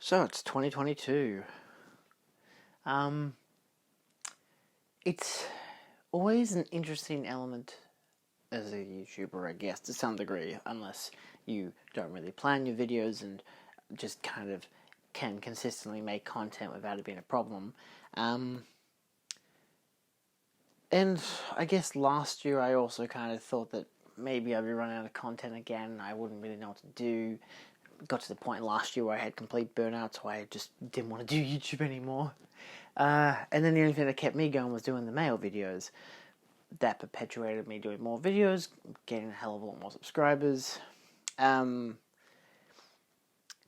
So it's 2022. It's always an interesting element as a YouTuber, I guess, to some degree, unless you don't really plan your videos and just kind of can consistently make content without it being a problem. And I guess last year I also kind of thought that maybe I'd be running out of content again. I wouldn't really know what to do. Got to the point last year where I had complete burnout, so I just didn't want to do YouTube anymore. And then the only thing that kept me going was doing the mail videos. That perpetuated me doing more videos, getting a hell of a lot more subscribers. But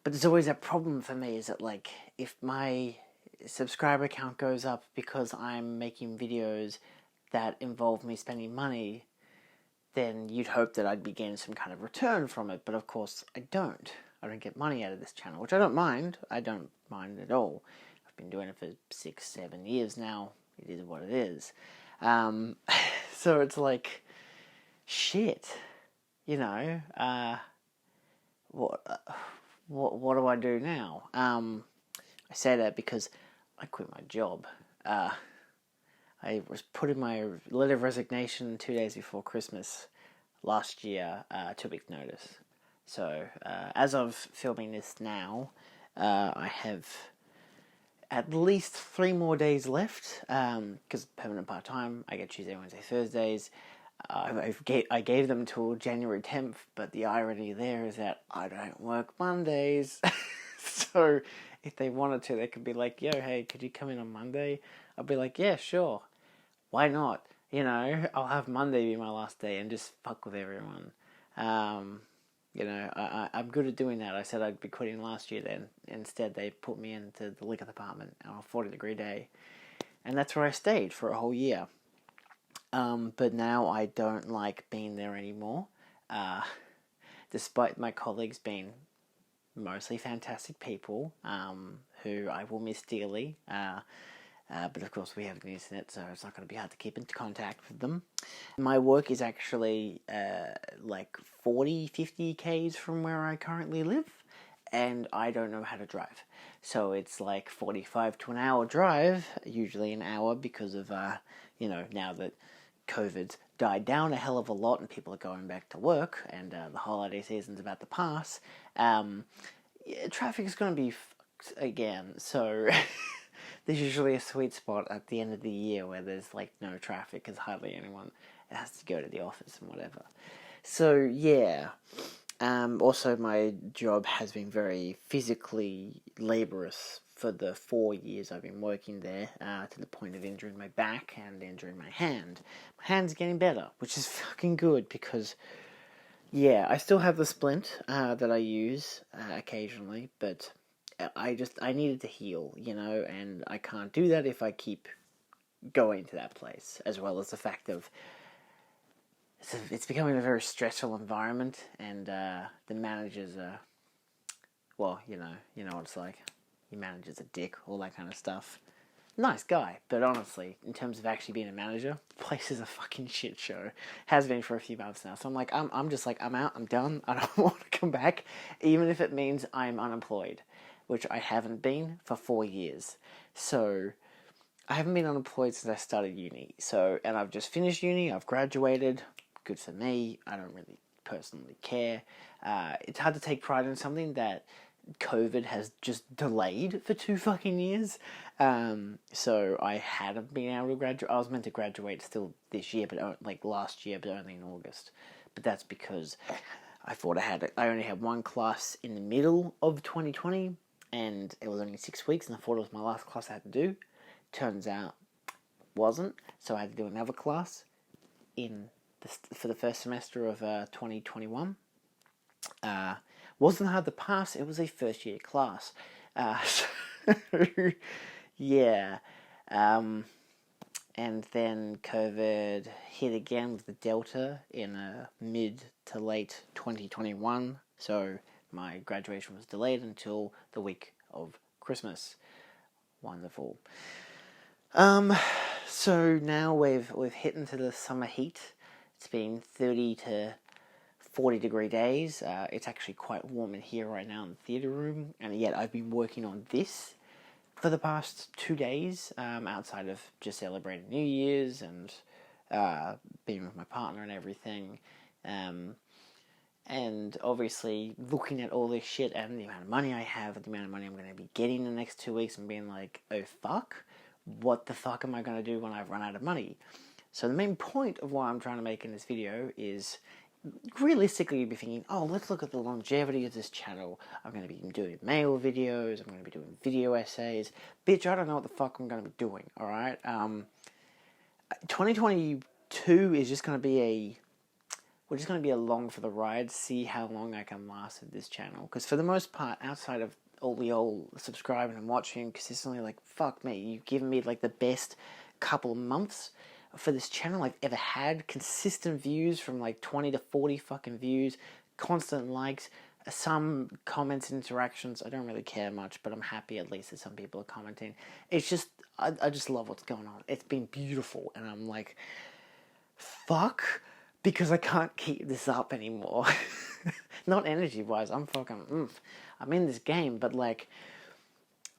there's always that problem for me, is that like, if my subscriber count goes up because I'm making videos that involve me spending money, then you'd hope that I'd be getting some kind of return from it, but of course I don't. I don't get money out of this channel, which I don't mind. I don't mind at all. I've been doing it for 6-7 years now. It is what it is. So it's like, shit, you know, what do I do now? I say that because I quit my job. I was put in my letter of resignation 2 days before Christmas last year, 2 weeks notice. So, as of filming this now, I have at least 3 more days left, because permanent part-time, I get Tuesday, Wednesday, Thursdays. I gave them till January 10th, but the irony there is that I don't work Mondays. So, if they wanted to, they could be like, yo, hey, could you come in on Monday? I'll be like, yeah, sure. Why not? You know, I'll have Monday be my last day and just fuck with everyone. You know, I'm good at doing that. I said I'd be quitting last year then. Instead, they put me into the liquor department on a 40-degree day. And that's where I stayed for a whole year. But now I don't like being there anymore. Despite my colleagues being mostly fantastic people, who I will miss dearly. But of course we have the internet, so it's not going to be hard to keep in contact with them. My work is actually like 40-50 k's from where I currently live, and I don't know how to drive. So it's like 45 to an hour drive, usually an hour, because of, you know, now that COVID's died down a hell of a lot and people are going back to work and the holiday season's about to pass, traffic is going to be fucked again, so... There's usually a sweet spot at the end of the year where there's like no traffic because hardly anyone has to go to the office and whatever. So yeah. Also, my job has been very physically laborious for the 4 years I've been working there, to the point of injuring my back and injuring my hand. My hand's getting better, which is fucking good because, yeah, I still have the splint that I use occasionally, but I needed to heal, you know, and I can't do that if I keep going to that place, as well as the fact of it's becoming a very stressful environment, and the managers are, well, you know what it's like. Your manager's a dick, all that kind of stuff. Nice guy, but honestly, in terms of actually being a manager, the place is a fucking shit show. Has been for a few months now, so I'm just like, I'm out, I'm done, I don't want to come back, even if it means I'm unemployed, which I haven't been for 4 years. So, I haven't been unemployed since I started uni. So, and I've just finished uni, I've graduated, good for me, I don't really personally care. It's hard to take pride in something that COVID has just delayed for 2 fucking years. So I hadn't been able to graduate. I was meant to graduate still this year, but like last year, but only in August. But that's because I thought I only had 1 class in the middle of 2020, and it was only 6 weeks, and I thought it was my last class I had to do. Turns out, wasn't. So I had to do another class for the first semester of 2021. Wasn't hard to pass. It was a first year class. So, yeah. And then COVID hit again with the Delta in mid to late 2021. So my graduation was delayed until the week of Christmas. Wonderful. So now we've hit into the summer heat. It's been 30 to 40-degree days. It's actually quite warm in here right now in the theatre room, and yet I've been working on this for the past 2 days, outside of just celebrating New Year's and being with my partner and everything. And obviously looking at all this shit and the amount of money I have and the amount of money I'm going to be getting in the next 2 weeks and being like, oh fuck, what the fuck am I going to do when I've run out of money? So the main point of what I'm trying to make in this video is, realistically you'd be thinking, oh, let's look at the longevity of this channel. I'm going to be doing mail videos, I'm going to be doing video essays. Bitch, I don't know what the fuck I'm going to be doing, alright? 2022 is just going to be we're just going to be along for the ride, see how long I can last with this channel. Because for the most part, outside of all the old subscribing and watching consistently, like, fuck me, you've given me, like, the best couple of months for this channel I've ever had. Consistent views from, like, 20 to 40 fucking views, constant likes, some comments and interactions. I don't really care much, but I'm happy at least that some people are commenting. It's just, I just love what's going on. It's been beautiful, and I'm like, fuck, because I can't keep this up anymore. Not energy-wise, I'm fucking, I'm in this game, but like,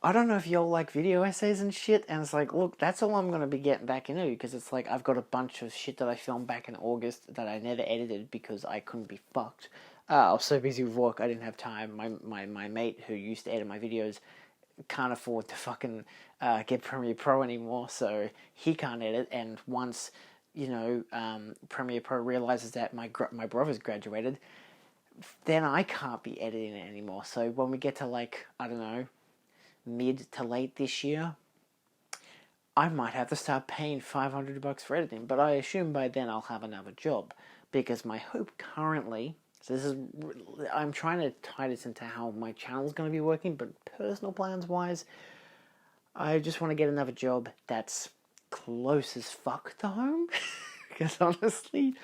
I don't know if y'all like video essays and shit, and it's like, look, that's all I'm going to be getting back into, because it's like, I've got a bunch of shit that I filmed back in August that I never edited because I couldn't be fucked. I was so busy with work, I didn't have time. My mate who used to edit my videos can't afford to fucking get Premiere Pro anymore, so he can't edit, and once, you know, Premiere Pro realizes that my brother's graduated, then I can't be editing it anymore. So when we get to, like, I don't know, mid to late this year, I might have to start paying $500 for editing, but I assume by then I'll have another job, because my hope currently, so this is, I'm trying to tie this into how my channel's going to be working, but personal plans wise, I just want to get another job that's close as fuck to home, because honestly,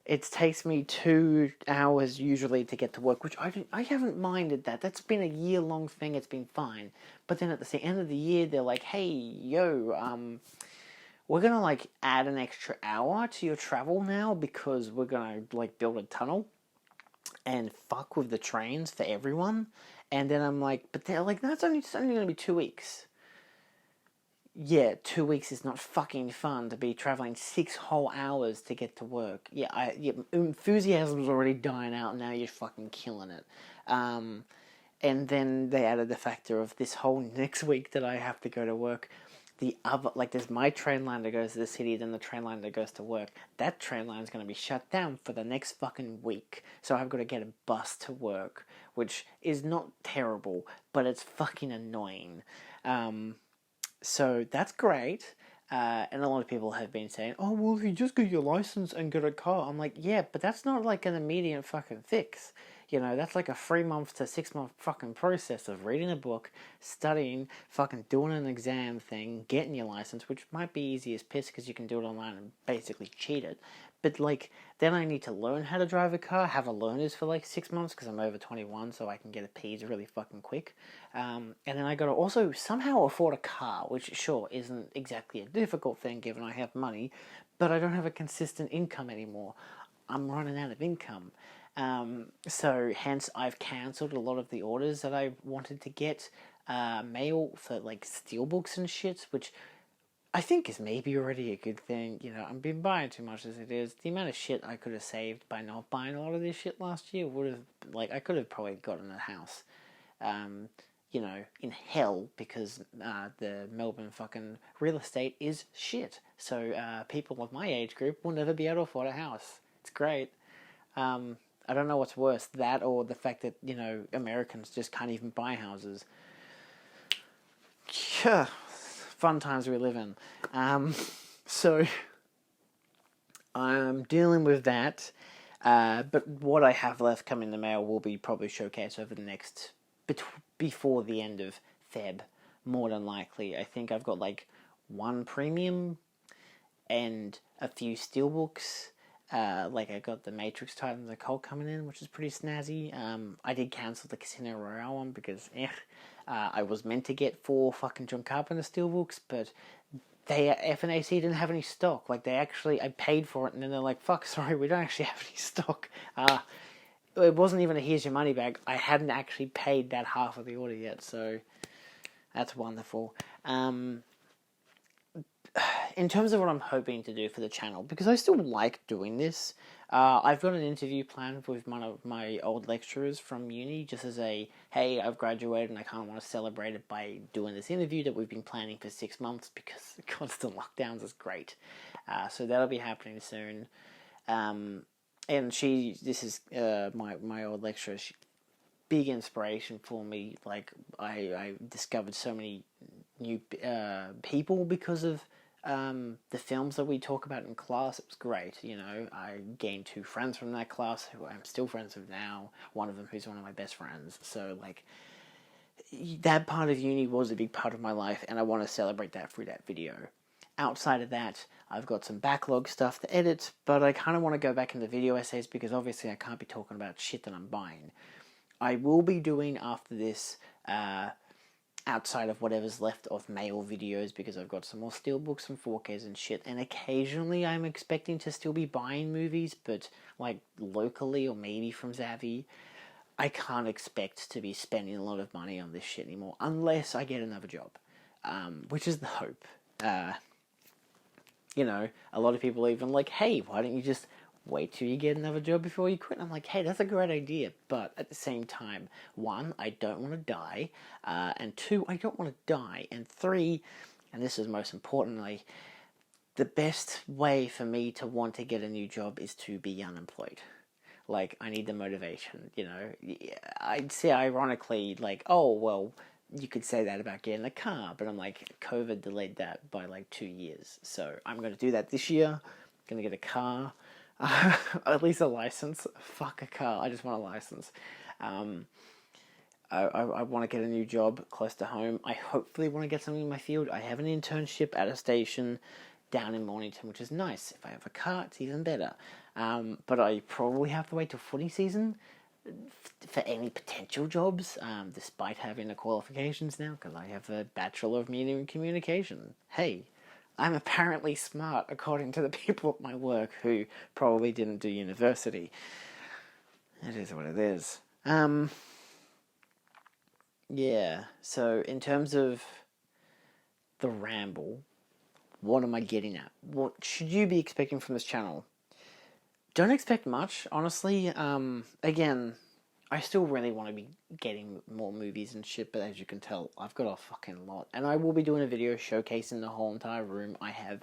it takes me 2 hours usually to get to work, which I haven't minded that. That's been a year-long thing, it's been fine. But then at the end of the year, they're like, hey, yo, we're gonna, like, add an extra hour to your travel now, because we're gonna, like, build a tunnel and fuck with the trains for everyone. And then I'm like, but they're like, it's only gonna be 2 weeks. Yeah, 2 weeks is not fucking fun to be traveling 6 whole hours to get to work. Yeah, enthusiasm's already dying out, now you're fucking killing it. And then they added the factor of this whole next week that I have to go to work. The other, like, there's my train line that goes to the city, then the train line that goes to work. That train line is going to be shut down for the next fucking week. So I've got to get a bus to work, which is not terrible, but it's fucking annoying. So that's great, and a lot of people have been saying, oh, well, if you just get your license and get a car. I'm like, yeah, but that's not like an immediate fucking fix. You know, that's like a 3-month to 6-month fucking process of reading a book, studying, fucking doing an exam thing, getting your license, which might be easy as piss because you can do it online and basically cheat it. But, like, then I need to learn how to drive a car, have a learners for, like, 6 months because I'm over 21, so I can get a P's really fucking quick. And then I gotta also somehow afford a car, which, sure, isn't exactly a difficult thing given I have money, but I don't have a consistent income anymore. I'm running out of income. So, hence, I've cancelled a lot of the orders that I wanted to get mail for, like, steelbooks and shit, which I think is maybe already a good thing. You know, I've been buying too much as it is. The amount of shit I could have saved by not buying a lot of this shit last year would have, like, I could have probably gotten a house, you know, in hell, because the Melbourne fucking real estate is shit. So people of my age group will never be able to afford a house. It's great. I don't know what's worse, that or the fact that, you know, Americans just can't even buy houses. Yeah. Fun times we live in. So I'm dealing with that, but what I have left coming in the mail will be probably showcased over the next, before the end of Feb, more than likely. I think I've got like 1 premium and a few steelbooks. Like I got the Matrix Titans of Colt coming in, which is pretty snazzy. I did cancel the Casino Royale one because I was meant to get 4 fucking John Carpenter steelbooks, but FNAC didn't have any stock. Like, I paid for it, and then they're like, fuck, sorry, we don't actually have any stock. It wasn't even a here's your money back. I hadn't actually paid that half of the order yet, so that's wonderful. In terms of what I'm hoping to do for the channel, because I still like doing this, I've got an interview planned with one of my old lecturers from uni, just as a, hey, I've graduated and I kind of want to celebrate it by doing this interview that we've been planning for 6 months, because the constant lockdowns is great. So that'll be happening soon. And this is my old lecturer, big inspiration for me. Like, I discovered so many new people because of the films that we talk about in class. It was great, you know. I gained 2 friends from that class who I'm still friends with now, one of them who's one of my best friends. So, like, that part of uni was a big part of my life, and I want to celebrate that through that video. Outside of that, I've got some backlog stuff to edit, but I kind of want to go back into video essays, because obviously I can't be talking about shit that I'm buying. I will be doing after this, outside of whatever's left of mail videos, because I've got some more steelbooks and 4Ks and shit, and occasionally I'm expecting to still be buying movies, but like locally or maybe from Zavvi. I can't expect to be spending a lot of money on this shit anymore, unless I get another job, which is the hope. You know, a lot of people are even like, hey, why don't you just wait till you get another job before you quit? And I'm like, hey, that's a great idea, but at the same time, 1, I don't want to die, and 2, I don't want to die, and 3, and this is most importantly, the best way for me to want to get a new job is to be unemployed. Like, I need the motivation, you know. I'd say ironically, like, oh, well, you could say that about getting a car, but I'm like, COVID delayed that by like 2 years, so I'm going to do that this year. I'm going to get a car. At least a license. Fuck a car, I just want a license. I want to get a new job close to home. I hopefully want to get something in my field. I have an internship at a station down in Mornington, which is nice. If I have a car, it's even better. But I probably have to wait till footy season for any potential jobs, despite having the qualifications now, because I have a Bachelor of Media and Communication. Hey, I'm apparently smart, according to the people at my work who probably didn't do university. It is what it is. Yeah, so in terms of the ramble, what am I getting at? What should you be expecting from this channel? Don't expect much, honestly. Again, I still really want to be getting more movies and shit, but as you can tell, I've got a fucking lot. And I will be doing a video showcasing the whole entire room I have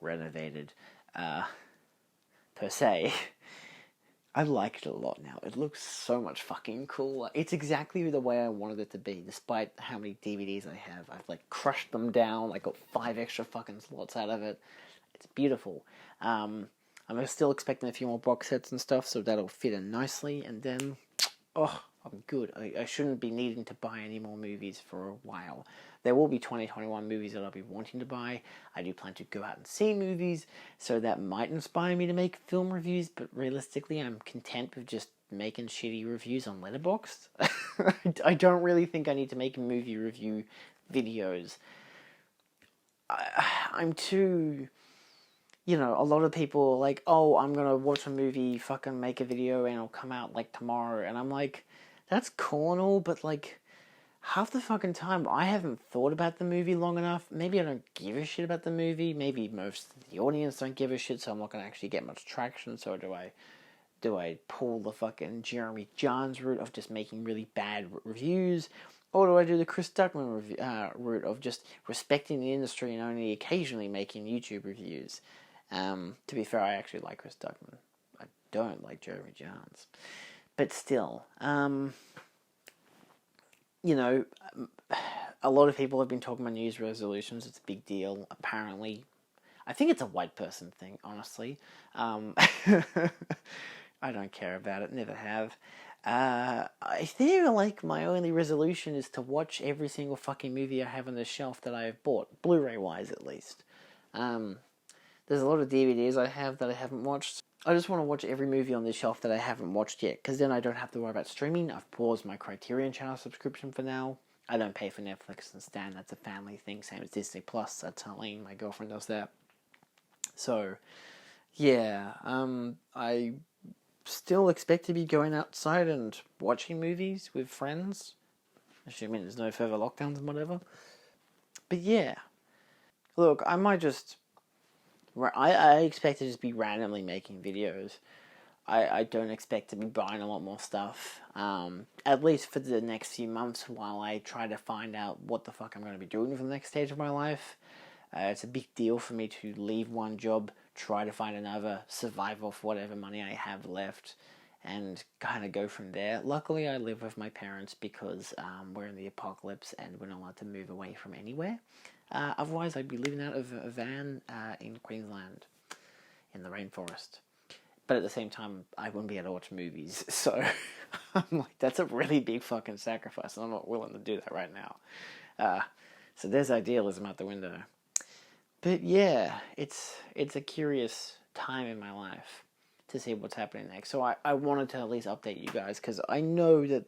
renovated, per se. I like it a lot now. It looks so much fucking cool. It's exactly the way I wanted it to be, despite how many DVDs I have. I've, like, crushed them down. I got 5 extra fucking slots out of it. It's beautiful. I'm still expecting a few more box sets and stuff, so that'll fit in nicely, and then, oh, I'm good. I shouldn't be needing to buy any more movies for a while. There will be 2021 movies that I'll be wanting to buy. I do plan to go out and see movies, so that might inspire me to make film reviews, but realistically, I'm content with just making shitty reviews on Letterboxd. I don't really think I need to make movie review videos. I'm too... You know, a lot of people are like, oh, I'm going to watch a movie, fucking make a video, and it'll come out, like, tomorrow. And I'm like, that's cool and all, but, like, half the fucking time, I haven't thought about the movie long enough. Maybe I don't give a shit about the movie. Maybe most of the audience don't give a shit, so I'm not going to actually get much traction. So do I pull the fucking Jeremy Jahns route of just making really bad reviews? Or do I do the Chris Duckman route of just respecting the industry and only occasionally making YouTube reviews? To be fair, I actually like Chris Duckman. I don't like Jeremy Jahns. But still, you know, a lot of people have been talking about New Year's resolutions. It's a big deal, apparently. I think it's a white person thing, honestly. I don't care about it, never have. I think, like, my only resolution is to watch every single fucking movie I have on the shelf that I have bought, Blu-ray-wise at least. There's a lot of DVDs I have that I haven't watched. I just want to watch every movie on this shelf that I haven't watched yet, because then I don't have to worry about streaming. I've paused my Criterion Channel subscription for now. I don't pay for Netflix and Stan. That's a family thing. Same as Disney Plus. That's Helene, my girlfriend, does that. So, yeah, I still expect to be going outside and watching movies with friends, assuming there's no further lockdowns and whatever. But yeah, look, I might just... I expect to just be randomly making videos. I don't expect to be buying a lot more stuff, at least for the next few months while I try to find out what the fuck I'm going to be doing for the next stage of my life. It's a big deal for me to leave one job, try to find another, survive off whatever money I have left, and kind of go from there. Luckily, I live with my parents because we're in the apocalypse and we're not allowed to move away from anywhere. Otherwise, I'd be living out of a van in Queensland, in the rainforest. But at the same time, I wouldn't be able to watch movies, so I'm like, that's a really big fucking sacrifice, and I'm not willing to do that right now. So there's idealism out the window. But yeah, it's a curious time in my life to see what's happening next. So I wanted to at least update you guys, because I know that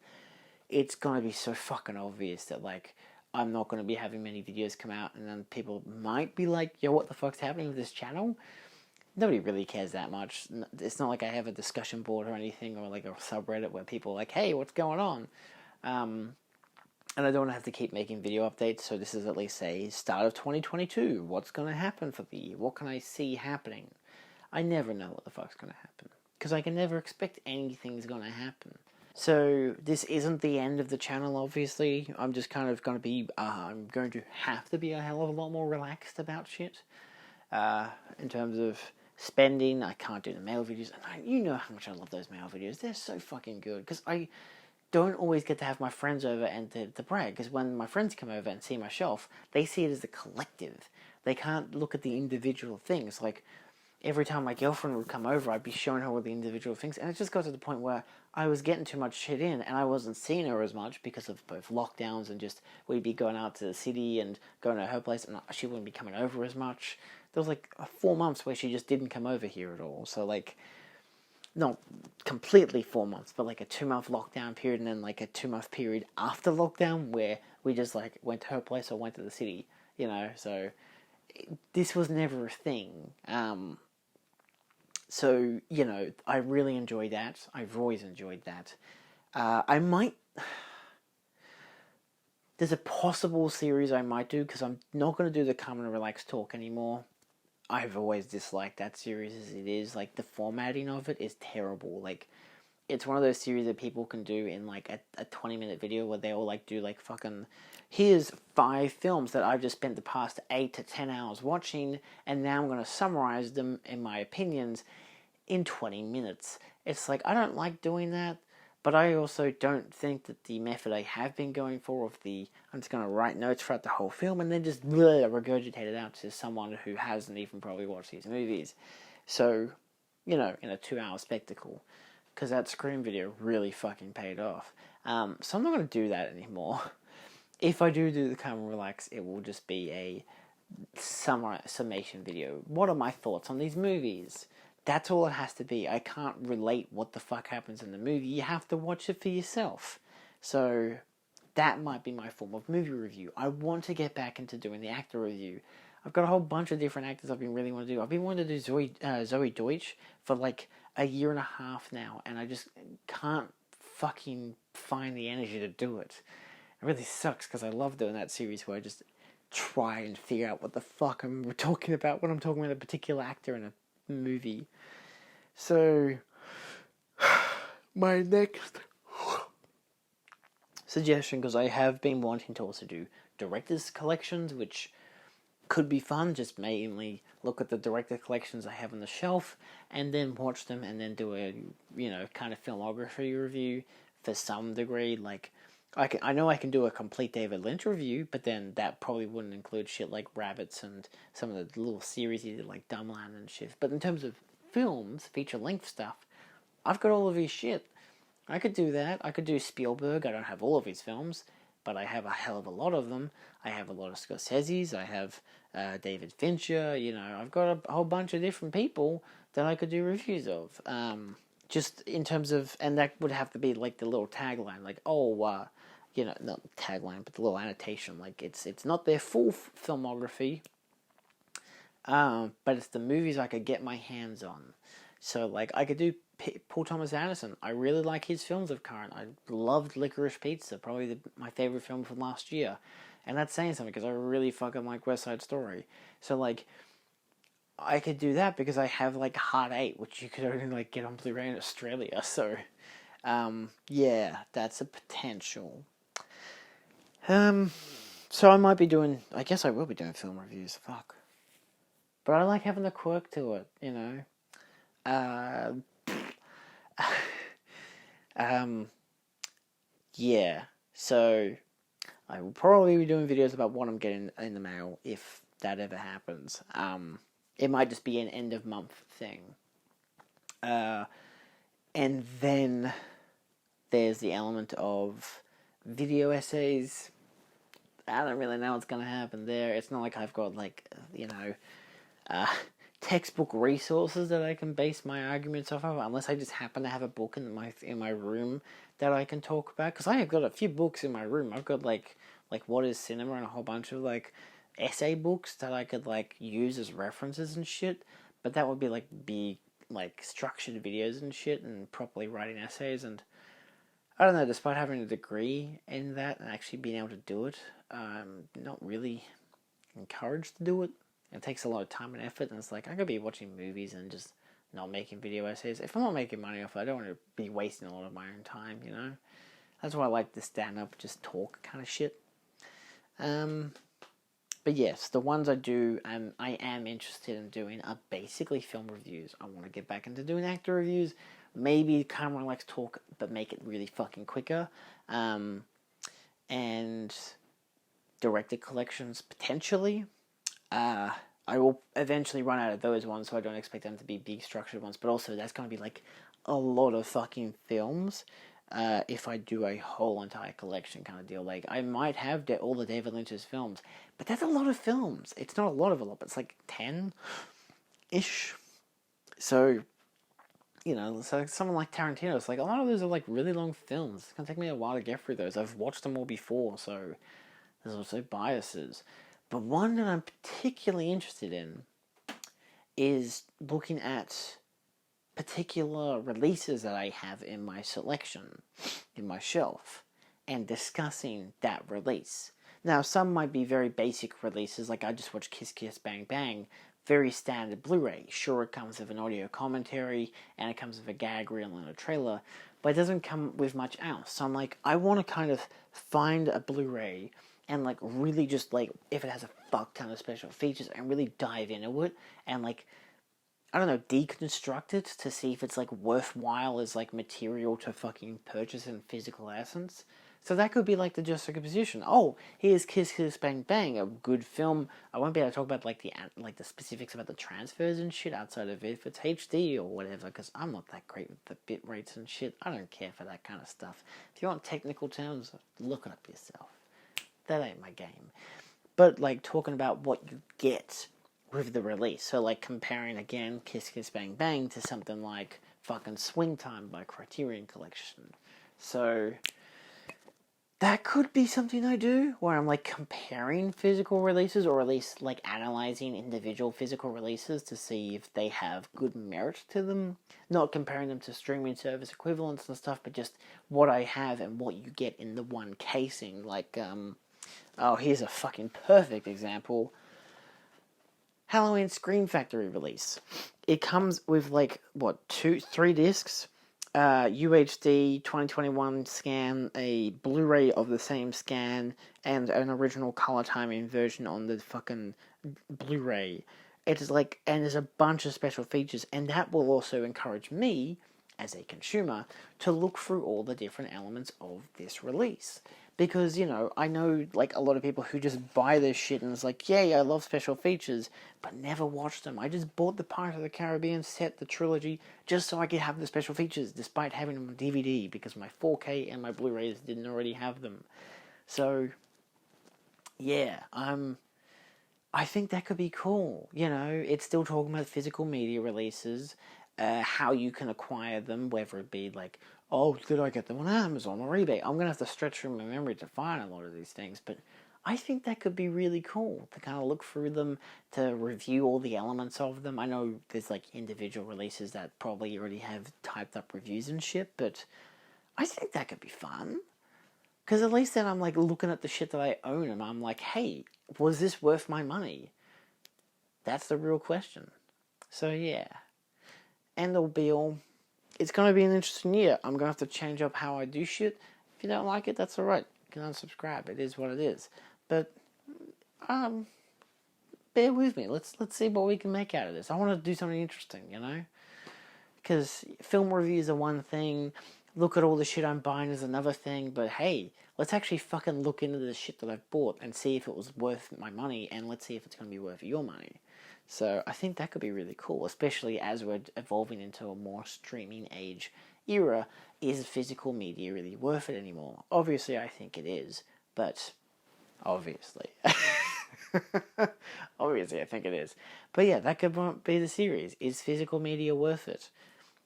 it's going to be so fucking obvious that, like, I'm not going to be having many videos come out, and then people might be like, yo, what the fuck's happening with this channel? Nobody really cares that much. It's not like I have a discussion board or anything, or like a subreddit where people are like, hey, what's going on? And I don't have to keep making video updates, so this is at least a start of 2022. What's going to happen for the year? What can I see happening? I never know what the fuck's going to happen, because I can never expect anything's going to happen. So this isn't the end of the channel, obviously. I'm just kind of going to be, I'm going to have to be a hell of a lot more relaxed about shit. In terms of spending, I can't do the mail videos, and you know how much I love those mail videos. They're so fucking good, because I don't always get to have my friends over and to brag, because when my friends come over and see my shelf, they see it as a collective. They can't look at the individual things. Like, every time my girlfriend would come over, I'd be showing her all the individual things, and it just got to the point where I was getting too much shit in, and I wasn't seeing her as much because of both lockdowns and just we'd be going out to the city and going to her place, and she wouldn't be coming over as much. There was like 4 months where she just didn't come over here at all. So like, not completely 4 months, but like a 2-month lockdown period, and then like a 2-month period after lockdown where we just like went to her place or went to the city, you know. So this was never a thing. So, you know, I really enjoy that. I've always enjoyed that. I might... There's a possible series I might do, because I'm not going to do the Calm and Relax talk anymore. I've always disliked that series as it is. Like, the formatting of it is terrible. Like, it's one of those series that people can do in, like, a 20-minute video where they all, like, do, like, fucking... Here's 5 films that I've just spent the past 8 to 10 hours watching, and now I'm going to summarize them, in my opinions, in 20 minutes. It's like, I don't like doing that, but I also don't think that the method I have been going for of the, I'm just going to write notes throughout the whole film and then just regurgitate it out to someone who hasn't even probably watched these movies. So, you know, in a 2-hour spectacle. Because that Scream video really fucking paid off. So I'm not going to do that anymore. If I do the Calm and Relax, it will just be a summation video. What are my thoughts on these movies? That's all it has to be. I can't relate what the fuck happens in the movie. You have to watch it for yourself. So that might be my form of movie review. I want to get back into doing the actor review. I've got a whole bunch of different actors I've been really wanting to do. I've been wanting to do Zoe Deutsch for like a year and a half now, and I just can't fucking find the energy to do it. It really sucks, because I love doing that series where I just try and figure out what the fuck I'm talking about when I'm talking about a particular actor in a movie. So my next suggestion, because I have been wanting to also do director's collections, which could be fun, just mainly look at the director collections I have on the shelf and then watch them and then do a, you know, kind of filmography review for some degree. Like, I know I can do a complete David Lynch review, but then that probably wouldn't include shit like Rabbits and some of the little series he did, like Dumbland and shit. But in terms of films, feature-length stuff, I've got all of his shit. I could do that. I could do Spielberg. I don't have all of his films, but I have a hell of a lot of them. I have a lot of Scorsese's. I have David Fincher. You know, I've got a whole bunch of different people that I could do reviews of. Just in terms of, and that would have to be like the little tagline, like, you know, not tagline, but the little annotation. Like, it's not their full filmography, but it's the movies I could get my hands on. So, like, I could do Paul Thomas Anderson. I really like his films of current. I loved Licorice Pizza, probably my favorite film from last year. And that's saying something, because I really fucking like West Side Story. So, like, I could do that because I have, like, Heart 8, which you could only, like, get on Blu-ray in Australia. So, yeah, that's a potential. So I might be doing, I guess I will be doing film reviews, fuck. But I like having the quirk to it, you know. Yeah, so I will probably be doing videos about what I'm getting in the mail, if that ever happens. It might just be an end of month thing. And then there's the element of video essays. I don't really know what's going to happen there. It's not like I've got, like, you know, textbook resources that I can base my arguments off of, unless I just happen to have a book in my room that I can talk about. Because I have got a few books in my room. I've got, like What is Cinema, and a whole bunch of, like, essay books that I could, like, use as references and shit. But that would be, like, structured videos and shit, and properly writing essays. And I don't know, despite having a degree in that and actually being able to do it, I'm not really encouraged to do it. It takes a lot of time and effort, and it's like, I could be watching movies and just not making video essays. If I'm not making money off it, I don't want to be wasting a lot of my own time, you know? That's why I like the stand-up, just talk kind of shit. But yes, the ones I do, I am interested in doing are basically film reviews. I want to get back into doing actor reviews. Maybe kind of want to like talk, but make it really fucking quicker. And director collections, potentially. I will eventually run out of those ones, so I don't expect them to be big structured ones. But also, that's going to be like a lot of fucking films. If I do a whole entire collection kind of deal. Like, I might have all the David Lynch's films, but that's a lot of films. It's not a lot, but it's like 10-ish. So, you know, so someone like Tarantino, it's like, a lot of those are like really long films. It's going to take me a while to get through those. I've watched them all before, so there's also biases. But one that I'm particularly interested in is looking at particular releases that I have in my selection, in my shelf, and discussing that release. Now, some might be very basic releases, like I just watched Kiss Kiss Bang Bang, very standard Blu-ray. Sure, it comes with an audio commentary, and it comes with a gag reel and a trailer, but it doesn't come with much else. So I'm like, I want to kind of find a Blu-ray and like really just like, if it has a fuck ton of special features, and really dive into it, and like, I don't know, deconstruct it to see if it's like worthwhile as like material to fucking purchase in physical essence. So that could be like the juxtaposition. Oh, here's Kiss Kiss Bang Bang, a good film. I won't be able to talk about like the specifics about the transfers and shit outside of it if it's HD or whatever, because I'm not that great with the bit rates and shit. I don't care for that kind of stuff. If you want technical terms, look it up yourself. That ain't my game. But like talking about what you get with the release. So like comparing again Kiss Kiss Bang Bang to something like fucking Swing Time by Criterion Collection. So that could be something I do, where I'm like comparing physical releases, or at least like analyzing individual physical releases to see if they have good merit to them. Not comparing them to streaming service equivalents and stuff, but just what I have and what you get in the one casing. Like, oh, here's a fucking perfect example. Halloween Scream Factory release. It comes with like, what, 3 discs? UHD 2021 scan, a Blu-ray of the same scan, and an original color timing version on the fucking Blu-ray. It's like, and there's a bunch of special features, and that will also encourage me, as a consumer, to look through all the different elements of this release. Because, you know, I know, like, a lot of people who just buy this shit and it's like, yay, I love special features, but never watched them. I just bought the Pirates of the Caribbean set, the trilogy, just so I could have the special features, despite having them on DVD, because my 4K and my Blu-rays didn't already have them. So, yeah, I think that could be cool. You know, it's still talking about physical media releases. how you can acquire them, whether it be like, oh, did I get them on Amazon or eBay? I'm going to have to stretch through my memory to find a lot of these things, but I think that could be really cool to kind of look through them, to review all the elements of them. I know there's like individual releases that probably already have typed up reviews and shit, but I think that could be fun. Because at least then I'm like looking at the shit that I own and I'm like, hey, was this worth my money? That's the real question. So yeah. End all be all. It's going to be an interesting year. I'm going to have to change up how I do shit. If you don't like it, that's alright. You can unsubscribe. It is what it is. But, bear with me. Let's see what we can make out of this. I want to do something interesting, you know? Because film reviews are one thing. Look at all the shit I'm buying is another thing. But hey, let's actually fucking look into the shit that I've bought and see if it was worth my money. And let's see if it's going to be worth your money. So I think that could be really cool, especially as we're evolving into a more streaming age era. Is physical media really worth it anymore? Obviously, I think it is, but obviously. Obviously, I think it is. But yeah, that could be the series. Is physical media worth it?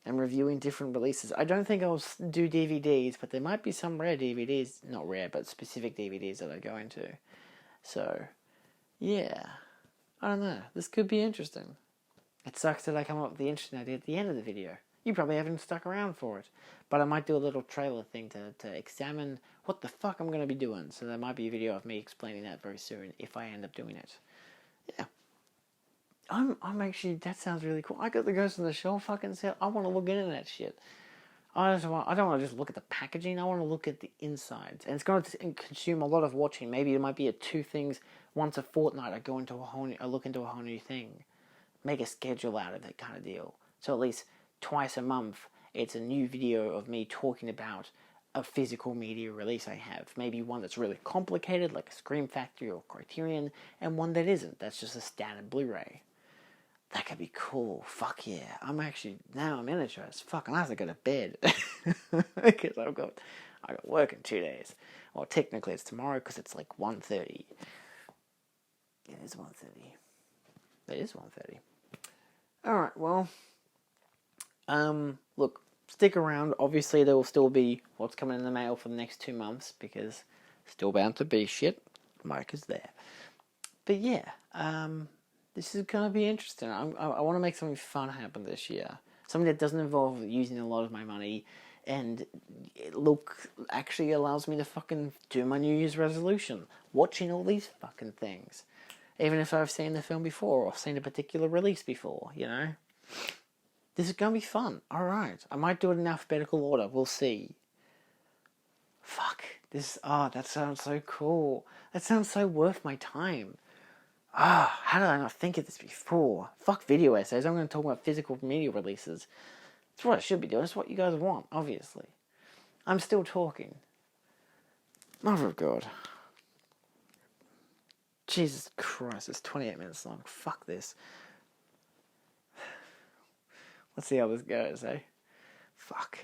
And reviewing different releases. I don't think I'll do DVDs, but there might be some rare DVDs, not rare, but specific DVDs that I go into. So, yeah. I don't know. This could be interesting. It sucks that I come up with the interesting idea at the end of the video. You probably haven't stuck around for it. But I might do a little trailer thing to examine what the fuck I'm going to be doing. So there might be a video of me explaining that very soon if I end up doing it. Yeah. I'm actually, that sounds really cool. I got the Ghost in the Shell fucking set. I want to look into that shit. I don't want to just look at the packaging. I want to look at the insides. And it's going to consume a lot of watching. Maybe it might be two things. Once a fortnight, I look into a whole new thing. Make a schedule out of it kind of deal. So at least twice a month, it's a new video of me talking about a physical media release I have. Maybe one that's really complicated, like a Scream Factory or Criterion, and one that isn't. That's just a standard Blu-ray. That could be cool. Fuck yeah. Now I'm energized. Fuck, I have to go to bed. Because I got work in 2 days. Well, technically it's tomorrow because it's like 1:30. It is 1:30. It is 1:30. Alright, well. Look, stick around. Obviously there will still be what's coming in the mail for the next 2 months because still bound to be shit. Mike is there. But yeah, this is going to be interesting. I want to make something fun happen this year. Something that doesn't involve using a lot of my money and actually allows me to fucking do my New Year's resolution. Watching all these fucking things. Even if I've seen the film before or seen a particular release before, you know. This is going to be fun. Alright. I might do it in alphabetical order. We'll see. Fuck. That sounds so cool. That sounds so worth my time. How did I not think of this before? Fuck video essays. I'm going to talk about physical media releases. That's what I should be doing. That's what you guys want, obviously. I'm still talking. Mother of God. Jesus Christ, it's 28 minutes long. Fuck this. Let's see how this goes, eh? Fuck.